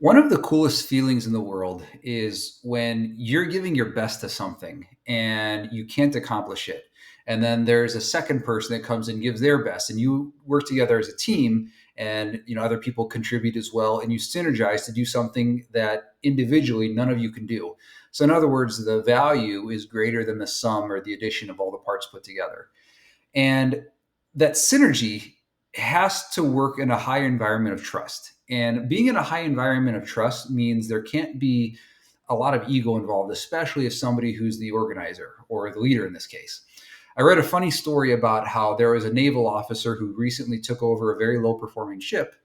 One of the coolest feelings in the world is when you're giving your best to something and you can't accomplish it. And then there's a second person that comes and gives their best and you work together as a team and other people contribute as well and you synergize to do something that individually none of you can do. So in other words, the value is greater than the sum or the addition of all the parts put together. And that synergy has to work in a high environment of trust. And being in a high environment of trust means there can't be a lot of ego involved, especially if somebody who's the organizer or the leader in this case. I read a funny story about how there was a naval officer who recently took over a very low performing ship,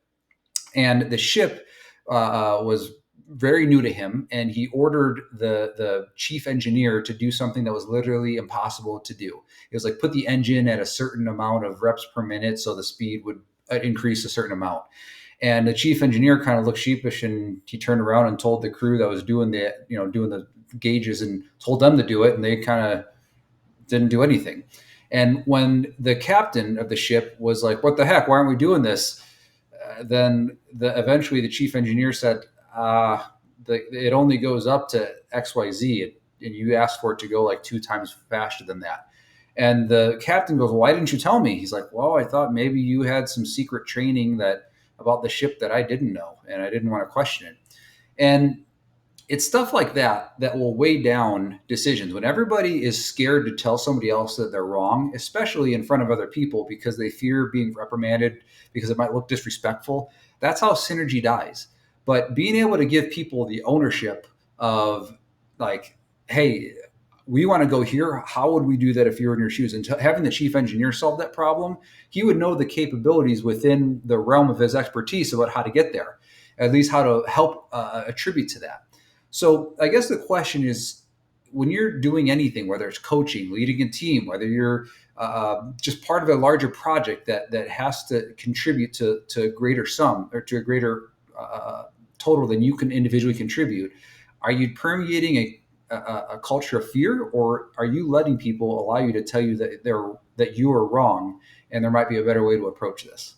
and the ship was very new to him, and he ordered the chief engineer to do something that was literally impossible to do. It was like put the engine at a certain amount of reps per minute so the speed would increase a certain amount. And the chief engineer kind of looked sheepish, and he turned around and told the crew that was doing the gauges and told them to do it, and they kind of didn't do anything. And when the captain of the ship was like, "What the heck? Why aren't we doing this?" Then eventually the chief engineer said, "It only goes up to XYZ, and you asked for it to go like two times faster than that." And the captain goes, "Why didn't you tell me?" He's like, "Well, I thought maybe you had some secret training that about the ship that I didn't know, and I didn't want to question it." And it's stuff like that that will weigh down decisions when everybody is scared to tell somebody else that they're wrong, especially in front of other people because they fear being reprimanded because it might look disrespectful. That's how synergy dies. But being able to give people the ownership of, like, hey, we want to go here. How would we do that if you were in your shoes? And having the chief engineer solve that problem, he would know the capabilities within the realm of his expertise about how to get there, at least how to help attribute to that. So I guess the question is, when you're doing anything, whether it's coaching, leading a team, whether you're just part of a larger project that has to contribute to a greater sum or to a greater total than you can individually contribute, are you permeating a culture of fear, or are you letting people allow you to tell you that you are wrong and there might be a better way to approach this?